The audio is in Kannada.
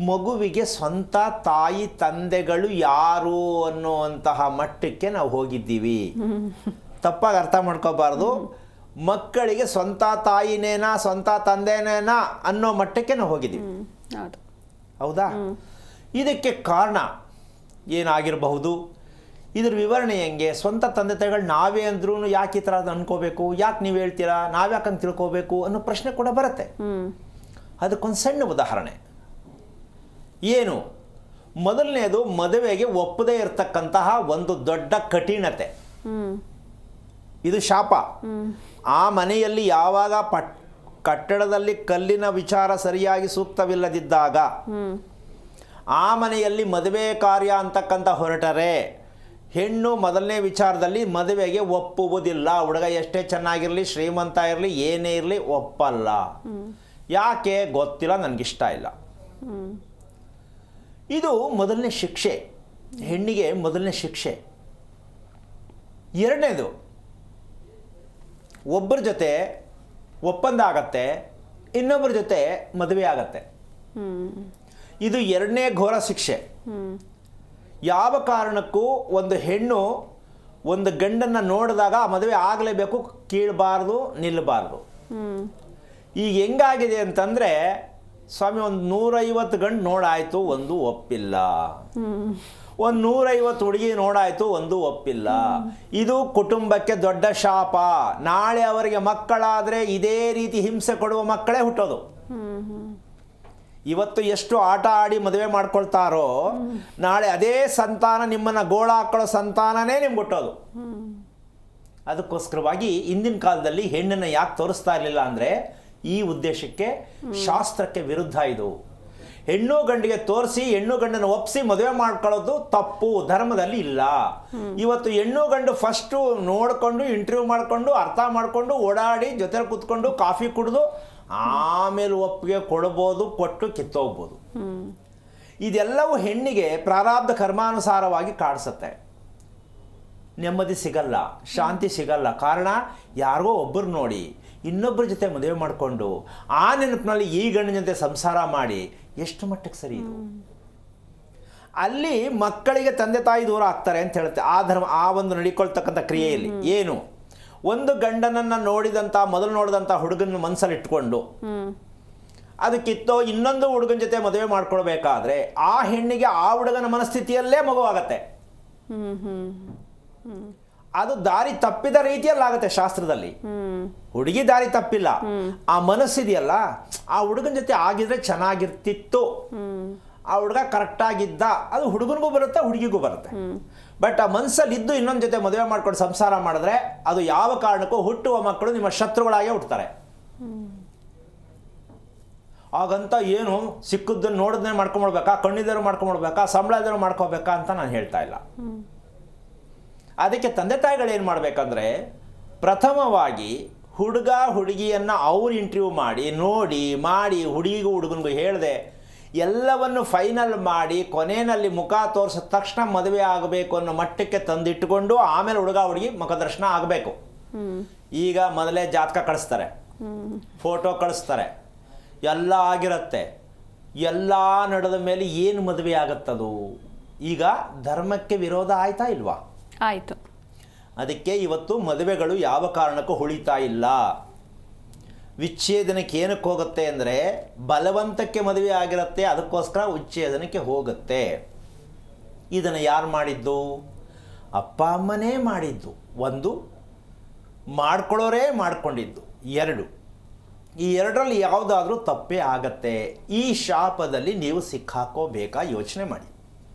ಮಗುವಿಗೆ ಸ್ವಂತ ತಾಯಿ ತಂದೆಗಳು ಯಾರು ಅನ್ನುವಂತಹ ಮಟ್ಟಕ್ಕೆ ನಾವು ಹೋಗಿದ್ದೀವಿ. ತಪ್ಪಾಗಿ ಅರ್ಥ ಮಾಡ್ಕೋಬಾರ್ದು. ಮಕ್ಕಳಿಗೆ ಸ್ವಂತ ತಾಯಿನೇನಾ ಸ್ವಂತ ತಂದೆನೇನಾ ಅನ್ನೋ ಮಟ್ಟಕ್ಕೆ ನಾವು ಹೋಗಿದ್ದೀವಿ. ಹೌದಾ? ಇದಕ್ಕೆ ಕಾರಣ ಏನಾಗಿರಬಹುದು? ಇದ್ರ ವಿವರಣೆ ಹೆಂಗೆ? ಸ್ವಂತ ತಂದೆ ತಾಯಿಗಳು ನಾವೇ ಅಂದ್ರೂ ಯಾಕೆ ಈ ಥರ ಅನ್ಕೋಬೇಕು, ಯಾಕೆ ನೀವು ಹೇಳ್ತೀರಾ, ನಾವ್ಯಾಕಂತ ತಿಳ್ಕೋಬೇಕು ಅನ್ನೋ ಪ್ರಶ್ನೆ ಕೂಡ ಬರುತ್ತೆ. ಅದಕ್ಕೊಂದು ಸಣ್ಣ ಉದಾಹರಣೆ ಏನು? ಮೊದಲನೇದು, ಮದುವೆಗೆ ಒಪ್ಪದೇ ಇರತಕ್ಕಂತಹ ಒಂದು ದೊಡ್ಡ ಕಠಿಣತೆ. ಇದು ಶಾಪ. ಆ ಮನೆಯಲ್ಲಿ ಯಾವಾಗ ಕಟ್ಟಡದಲ್ಲಿ ಕಲ್ಲಿನ ವಿಚಾರ ಸರಿಯಾಗಿ ಸೂಕ್ತವಿಲ್ಲದಿದ್ದಾಗ ಆ ಮನೆಯಲ್ಲಿ ಮದುವೆ ಕಾರ್ಯ ಅಂತಕ್ಕಂಥ ಹೊರಟರೆ ಹೆಣ್ಣು ಮೊದಲನೇ ವಿಚಾರದಲ್ಲಿ ಮದುವೆಗೆ ಒಪ್ಪುವುದಿಲ್ಲ. ಹುಡುಗ ಎಷ್ಟೇ ಚೆನ್ನಾಗಿರಲಿ, ಶ್ರೀಮಂತ ಇರಲಿ, ಏನೇ ಇರಲಿ ಒಪ್ಪಲ್ಲ. ಯಾಕೆ ಗೊತ್ತಿಲ್ಲ, ನನಗಿಷ್ಟ ಇಲ್ಲ. ಇದು ಮೊದಲನೇ ಶಿಕ್ಷೆ, ಹೆಣ್ಣಿಗೆ ಮೊದಲನೇ ಶಿಕ್ಷೆ. ಎರಡನೇದು, ಒಬ್ಬರ ಜೊತೆ ಒಪ್ಪಂದ ಆಗತ್ತೆ, ಇನ್ನೊಬ್ಬರ ಜೊತೆ ಮದುವೆ ಆಗತ್ತೆ. ಇದು ಎರಡನೇ ಘೋರ ಶಿಕ್ಷೆ. ಯಾವ ಕಾರಣಕ್ಕೂ ಒಂದು ಹೆಣ್ಣು ಒಂದು ಗಂಡನ್ನು ನೋಡಿದಾಗ ಆ ಮದುವೆ ಆಗಲೇಬೇಕು, ಕೀಳಬಾರ್ದು, ನಿಲ್ಲಬಾರ್ದು. ಈಗ ಹೆಂಗಾಗಿದೆ ಅಂತಂದರೆ, ಸ್ವಾಮಿ ಒಂದು 150 ಗಂಡು ನೋಡಾಯಿತು, ಒಂದು ಒಪ್ಪಿಲ್ಲ. ಒಂದು 150 ಹುಡುಗಿ ನೋಡಾಯಿತು, ಒಂದು ಒಪ್ಪಿಲ್ಲ. ಇದು ಕುಟುಂಬಕ್ಕೆ ದೊಡ್ಡ ಶಾಪ. ನಾಳೆ ಅವರಿಗೆ ಮಕ್ಕಳಾದರೆ ಇದೇ ರೀತಿ ಹಿಂಸೆ ಕೊಡುವ ಮಕ್ಕಳೇ ಹುಟ್ಟೋದು. ಇವತ್ತು ಎಷ್ಟು ಆಟ ಆಡಿ ಮದುವೆ ಮಾಡ್ಕೊಳ್ತಾರೋ, ನಾಳೆ ಅದೇ ಸಂತಾನ ನಿಮ್ಮನ್ನು ಗೋಳ ಹಾಕೊಳ್ಳೋ ಸಂತಾನನೇ ನಿಮ್ಗೆ ಹುಟ್ಟೋದು. ಅದಕ್ಕೋಸ್ಕರವಾಗಿ ಇಂದಿನ ಕಾಲದಲ್ಲಿ ಹೆಣ್ಣನ್ನು ಯಾಕೆ ತೋರಿಸ್ತಾ ಇರಲಿಲ್ಲ ಅಂದರೆ, ಈ ಉದ್ದೇಶಕ್ಕೆ, ಶಾಸ್ತ್ರಕ್ಕೆ ವಿರುದ್ಧ ಇದು. ಹೆಣ್ಣು ಗಂಡಿಗೆ ತೋರಿಸಿ ಹೆಣ್ಣು ಗಂಡನ್ನು ಒಪ್ಪಿಸಿ ಮದುವೆ ಮಾಡ್ಕೊಳ್ಳೋದು ತಪ್ಪು, ಧರ್ಮದಲ್ಲಿ ಇಲ್ಲ. ಇವತ್ತು ಹೆಣ್ಣು ಗಂಡು ಫಸ್ಟು ನೋಡಿಕೊಂಡು ಇಂಟರ್ವ್ಯೂ ಮಾಡಿಕೊಂಡು ಅರ್ಥ ಮಾಡಿಕೊಂಡು ಓಡಾಡಿ ಜೊತೆಲಿ ಕೂತ್ಕೊಂಡು ಕಾಫಿ ಕುಡಿದು ಆಮೇಲೆ ಒಪ್ಪಿಗೆ ಕೊಡ್ಬೋದು, ಕೊಟ್ಟು ಕಿತ್ತೋಗ್ಬೋದು. ಇದೆಲ್ಲವೂ ಹೆಣ್ಣಿಗೆ ಪ್ರಾರಬ್ಧ ಕರ್ಮಾನುಸಾರವಾಗಿ ಕಾಡಿಸುತ್ತೆ. ನೆಮ್ಮದಿ ಸಿಗಲ್ಲ, ಶಾಂತಿ ಸಿಗಲ್ಲ. ಕಾರಣ, ಯಾರಿಗೋ ಒಬ್ಬರು ನೋಡಿ ಇನ್ನೊಬ್ಬರ ಜೊತೆ ಮದುವೆ ಮಾಡಿಕೊಂಡು ಆ ನೆನಪಿನಲ್ಲಿ ಈ ಗಂಡನ ಜೊತೆ ಸಂಸಾರ ಮಾಡಿ ಎಷ್ಟು ಮಟ್ಟಕ್ಕೆ ಸರಿ ಇದು? ಅಲ್ಲಿ ಮಕ್ಕಳಿಗೆ ತಂದೆ ತಾಯಿ ದೂರ ಆಗ್ತಾರೆ ಅಂತ ಹೇಳುತ್ತೆ ಆ ಧರ್ಮ. ಆ ಒಂದು ನಡಿಕೊಳ್ತಕ್ಕಂಥ ಕ್ರಿಯೆಯಲ್ಲಿ ಏನು, ಒಂದು ಗಂಡನನ್ನು ಮೊದಲು ನೋಡಿದಂಥ ಹುಡುಗನ ಮನಸ್ಸಲ್ಲಿ ಇಟ್ಕೊಂಡು ಅದಕ್ಕಿತ್ತೋ ಇನ್ನೊಂದು ಹುಡುಗನ ಜೊತೆ ಮದುವೆ ಮಾಡ್ಕೊಳ್ಬೇಕಾದ್ರೆ ಆ ಹೆಣ್ಣಿಗೆ ಆ ಹುಡುಗನ ಮನಸ್ಥಿತಿಯಲ್ಲೇ ಮಗುವಾಗತ್ತೆ. ಅದು ದಾರಿ ತಪ್ಪಿದ ರೀತಿಯಲ್ಲಾಗುತ್ತೆ ಶಾಸ್ತ್ರದಲ್ಲಿ. ಹುಡುಗಿ ದಾರಿ ತಪ್ಪಿಲ್ಲ, ಆ ಮನಸ್ಸಿದೆಯಲ್ಲ, ಆ ಹುಡುಗನ ಜೊತೆ ಆಗಿದ್ರೆ ಚೆನ್ನಾಗಿರ್ತಿತ್ತು, ಆ ಹುಡುಗ ಕರೆಕ್ಟಾಗಿದ್ದ, ಅದು ಹುಡುಗನಿಗೂ ಬರುತ್ತೆ, ಹುಡುಗಿಗೂ ಬರುತ್ತೆ. ಬಟ್ ಆ ಮನಸ್ಸಲ್ಲಿ ಇದ್ದು ಇನ್ನೊಂದು ಜೊತೆ ಮದುವೆ ಮಾಡ್ಕೊಂಡು ಸಂಸಾರ ಮಾಡಿದ್ರೆ ಅದು ಯಾವ ಕಾರಣಕ್ಕೂ ಹುಟ್ಟುವ ಮಕ್ಕಳು ನಿಮ್ಮ ಶತ್ರುಗಳಾಗೇ ಹುಟ್ಟುತ್ತಾರೆ. ಹಾಗಂತ ಏನು ಸಿಕ್ಕದ್ದನ್ನು ನೋಡಿದ್ರೆ ಮಾಡ್ಕೊಂಡ್ಬಿಡ್ಬೇಕಾ, ಕಣ್ಣಿದ್ದರೂ ಮಾಡ್ಕೊಂಡ್ಬಿಡ್ಬೇಕಾ, ಸಂಬಳ ಇದ್ದರೂ ಮಾಡ್ಕೋಬೇಕಾ ಅಂತ ನಾನು ಹೇಳ್ತಾ ಇಲ್ಲ. ಅದಕ್ಕೆ ತಂದೆ ತಾಯಿಗಳು ಏನು ಮಾಡಬೇಕಂದ್ರೆ, ಪ್ರಥಮವಾಗಿ ಹುಡುಗ ಹುಡುಗಿಯನ್ನು ಅವ್ರು ಇಂಟರ್ವ್ಯೂ ಮಾಡಿ ನೋಡಿ ಹುಡುಗಿಗೂ ಹುಡುಗನಿಗೂ ಹೇಳಿದೆ ಎಲ್ಲವನ್ನು ಫೈನಲ್ ಮಾಡಿ ಕೊನೆಯಲ್ಲಿ ಮುಖ ತೋರಿಸಿದ ತಕ್ಷಣ ಮದುವೆ ಆಗಬೇಕು ಅನ್ನೋ ಮಟ್ಟಕ್ಕೆ ತಂದಿಟ್ಟುಕೊಂಡು ಆಮೇಲೆ ಹುಡುಗ ಹುಡುಗಿ ಮುಖದರ್ಶನ ಆಗಬೇಕು. ಈಗ ಮೊದಲೇ ಜಾತಕ ಕಳಿಸ್ತಾರೆ, ಫೋಟೋ ಕಳಿಸ್ತಾರೆ, ಎಲ್ಲ ಆಗಿರುತ್ತೆ. ಎಲ್ಲ ನಡೆದ ಮೇಲೆ ಏನು ಮದುವೆ ಆಗುತ್ತದು? ಈಗ ಧರ್ಮಕ್ಕೆ ವಿರೋಧ ಆಯ್ತಾ ಇಲ್ವಾ? ಆಯಿತು. ಅದಕ್ಕೆ ಇವತ್ತು ಮದುವೆಗಳು ಯಾವ ಕಾರಣಕ್ಕೂ ಉಳಿತಾ ಇಲ್ಲ. ವಿಚ್ಛೇದನಕ್ಕೆ ಏನಕ್ಕೆ ಹೋಗುತ್ತೆ ಅಂದರೆ, ಬಲವಂತಕ್ಕೆ ಮದುವೆ ಆಗಿರುತ್ತೆ, ಅದಕ್ಕೋಸ್ಕರ ವಿಚ್ಛೇದನಕ್ಕೆ ಹೋಗುತ್ತೆ. ಇದನ್ನು ಯಾರು ಮಾಡಿದ್ದು? ಅಪ್ಪ ಅಮ್ಮನೇ ಮಾಡಿದ್ದು. ಒಂದು, ಮಾಡ್ಕೊಳ್ಳೋರೇ ಮಾಡ್ಕೊಂಡಿದ್ದು. ಎರಡು, ಈ ಎರಡರಲ್ಲಿ ಯಾವುದಾದ್ರೂ ತಪ್ಪೇ ಆಗತ್ತೆ. ಈ ಶಾಪದಲ್ಲಿ ನೀವು ಸಿಕ್ಕಾಕೋಬೇಕಾ? ಯೋಚನೆ ಮಾಡಿ.